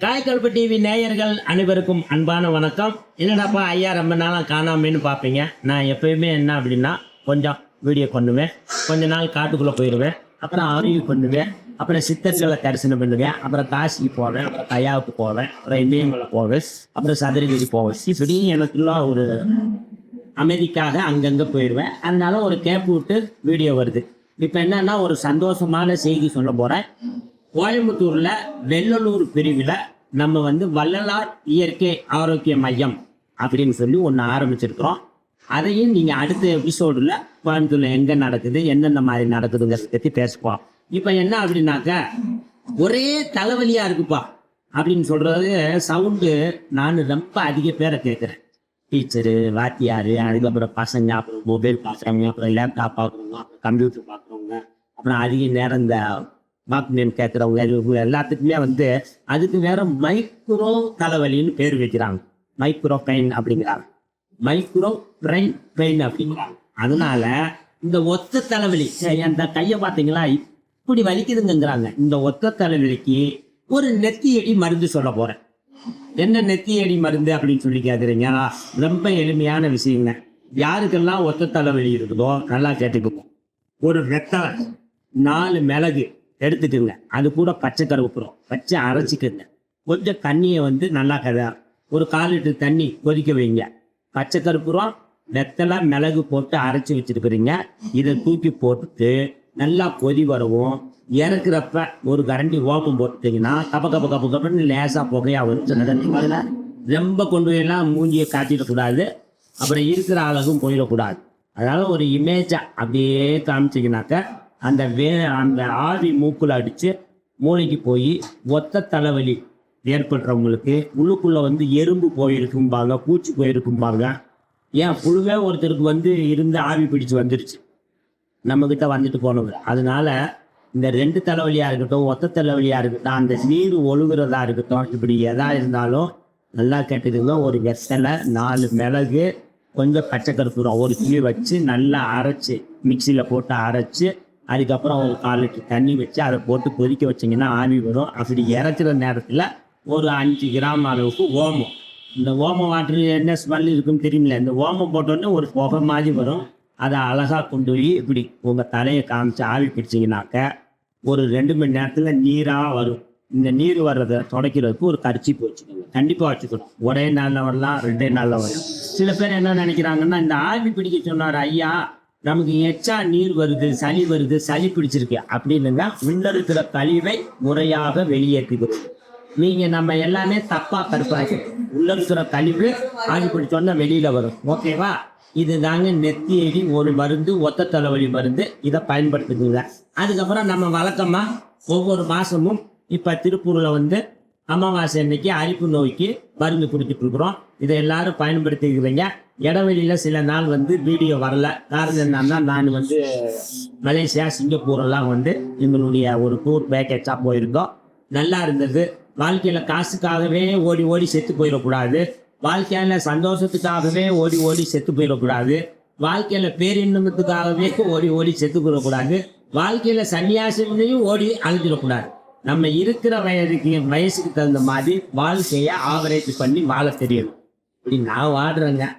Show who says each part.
Speaker 1: காய்கல்பு TV நேயர்கள் அனைவருக்கும் அன்பான வணக்கம். என்னடாப்பா ஐயா ரொம்ப நாளாக காணாமன்னு பார்ப்பீங்க. நான் எப்பயுமே என்ன அப்படின்னா கொஞ்சம் வீடியோ பண்ணுவேன், கொஞ்ச நாள் காட்டுக்குள்ளே போயிடுவேன், அப்புறம் அருவி பண்ணுவேன், அப்புறம் சித்தர்களை தரிசனம் பண்ணுவேன், அப்புறம் காசிக்கு போவேன், அப்புறம் கையாவுக்கு போவேன், அப்புறம் இமயமலை போவேன், அப்புறம் சதுரகிரி போவேன். இப்படி எனக்குலாம் ஒரு அமைதிக்காக அங்கங்கே போயிடுவேன். அதனால ஒரு கேப் விட்டு வீடியோ வருது. இப்போ என்னன்னா ஒரு சந்தோஷமான செய்தி சொல்ல போகிறேன். கோயம்புத்தூரில் வெள்ளலூர் பிரிவில் நம்ம வள்ளலார் இயற்கை ஆரோக்கிய மையம் அப்படின்னு சொல்லி ஒன்று ஆரம்பிச்சிருக்கிறோம். அதையும் நீங்கள் அடுத்த எபிசோடில் கோயம்புத்தூரில் எங்கே நடக்குது, என்னென்ன மாதிரி நடக்குதுங்கிறத பற்றி பேசுவோம். இப்போ என்ன அப்படின்னாக்க ஒரே தலைவலியாக இருக்குப்பா அப்படின்னு சொல்கிறது சவுண்டு நான் ரொம்ப அதிக பேரை கேட்குறேன். டீச்சரு, வாத்தியார், அதுக்கப்புறம் பசங்க, அப்புறம் மொபைல் பார்க்குறவங்க, அப்புறம் லேப்டாப் பார்க்குறவங்க, அப்புறம் கம்ப்யூட்டர் பார்க்குறவங்க, அப்புறம் அதிக நேரம் இந்த வாக்குமேன் கேட்குறவங்க, எல்லாத்துக்குமே அதுக்கு வேற மைக்ரோ தலைவலின்னு பேர் வைக்கிறாங்க. மைக்ரோ பெயின் அப்படிங்கிறாங்க, மைக்ரோ பிரெயின் பெயின் அப்படிங்கிறாங்க. அதனால இந்த ஒத்த தலைவலி, அந்த கையை பார்த்தீங்களா இப்படி வலிக்குதுங்கிறாங்க. இந்த ஒத்த தலைவலிக்கு ஒரு நெத்தியடி மருந்து சொல்ல போறேன். என்ன நெத்தியடி மருந்து அப்படின்னு சொல்லி கேட்குறீங்க? ரொம்ப எளிமையான விஷயங்க. யாருக்கெல்லாம் ஒத்த தலைவலி இருக்குதோ நல்லா கேட்டுக்குவோம். ஒரு வெத்தலை, 4 மிளகு எடுத்துக்குங்க, அது கூட பச்சை கருவேப்பிலை வச்சு அரைச்சிக்குங்க. கொஞ்சம் தண்ணியை நல்லா ஒரு 1/4 லிட்டர் தண்ணி கொதிக்க வைங்க. பச்சை கருவேப்பிலை, வெத்தலை, மிளகு போட்டு அரைச்சி வச்சுருக்குறீங்க. இதை தூக்கி போட்டுட்டு நல்லா கொதி வரவும் இறக்குறப்ப ஒரு கரண்டி ஓப்பம் போட்டுட்டிங்கன்னா கப்பன்னு லேசாக புகையாக வரும். ரொம்ப கொண்டு போயெல்லாம் மூஞ்சியை காட்டிடக்கூடாது, அப்புறம் இருக்கிற அழகும் போயிடக்கூடாது. அதனால் ஒரு இமேஜாக அப்படியே காமிச்சிங்கனாக்க அந்த ஆவி மூக்குள்ள அடித்து மூளைக்கு போய் ஒத்த தலைவலி ஏற்படுறவங்களுக்கு உள்ளுக்குள்ளே எறும்பு போயிருக்கும்பாங்க, பூச்சி போயிருக்கும்பாங்க. ஏன் புழுவே ஒருத்தருக்கு இருந்து ஆவி பிடிச்சு வந்துருச்சு, நம்மக்கிட்ட வந்துட்டு போனது. அதனால இந்த 2 தலைவலியாக இருக்கட்டும், ஒத்த தலைவலியாக இருக்கட்டும், அந்த நீர் ஒழுகுறதா இருக்கட்டும், இப்படி எதா இருந்தாலும் நல்லா கேட்டுதுங்க. ஒரு வெத்தலை, 4 மிளகு, கொஞ்சம் பச்சை கருப்பூரம், ஒரு கிளி வச்சு நல்லா அரைச்சி மிக்சியில் போட்டு அரைச்சி, அதுக்கப்புறம் ஒரு 1/4 லிட்டர் தண்ணி வச்சு அதை போட்டு கொதிக்க வச்சிங்கன்னா ஆவி வரும். அப்படி இறக்குற நேரத்தில் ஒரு 5 கிராம் அளவுக்கு ஓமம், இந்த ஓமம் வாட்டர் என்ன ஸ்மெல் இருக்குன்னு தெரியுமில்ல, இந்த ஓமம் போட்டோன்னே ஒரு புகை மாதிரி வரும். அதை அழகாக கொண்டு போய் இப்படி உங்கள் தலையை காமிச்சு ஆவி பிடிச்சிங்கனாக்க ஒரு 2 மணி நேரத்தில் நீராக வரும். இந்த நீர் வர்றதை துடைக்கிறதுக்கு ஒரு கர்ச்சீப் வச்சுக்கோங்க, கண்டிப்பாக வச்சுக்கணும். ஒரே நாளில் வரலாம், 2 நாளில் வரலாம். சில பேர் என்ன நினைக்கிறாங்கன்னா, இந்த ஆவி பிடிக்க சொன்னார் ஐயா, நமக்கு எச்சா நீர் வருது, சளி வருது, சளி பிடிச்சிருக்கு அப்படின்னுங்க. உள்ள இருக்கிற கழிவை முறையாக வெளியேற்றிக்கணும். நீங்கள் நம்ம எல்லாமே தப்பாக கருப்பாங்க. உள்ள இருக்கிற கழிவு ஆவி பிடிச்சோன்னா வெளியில் வரும். ஓகேவா? இது தாங்க நெத்தியடி ஒரு மருந்து, ஒத்த தலைவலி மருந்து. இதை பயன்படுத்துக்குங்க. அதுக்கப்புறம் நம்ம வழக்கமாக ஒவ்வொரு மாதமும் இப்போ திருப்பூரில் அமாவாசை அன்னைக்கு அரிப்பு நோய்க்கு மருந்து கொடுத்துட்டு இருக்கிறோம். இதை எல்லாரும் பயன்படுத்திக்கிறீங்க. இடைவெளியில் சில நாள் வீடியோ வரல. காரணம் என்னன்னா, நான் மலேசியா, சிங்கப்பூரெல்லாம் எங்களுடைய ஒரு டூர் பேக்கேஜாக போயிருந்தோம். நல்லா இருந்தது. வாழ்க்கையில் காசுக்காகவே ஓடி ஓடி செத்து போயிடக்கூடாது, வாழ்க்கையில் சந்தோஷத்துக்காகவே ஓடி ஓடி செத்து போயிடக்கூடாது, வாழ்க்கையில் பேரின்பத்துக்காகவே ஓடி ஓடி செத்து போயிடக்கூடாது, வாழ்க்கையில் சன்னியாசிலையும் ஓடி அழிஞ்சிடக்கூடாது. நம்ம இருக்கிற வயசுக்கு தகுந்த மாதிரி வாழ்க்கையை ஆவரேஜ் பண்ணி வாழ தெரியும். இப்படி நான் வாடுறேங்க.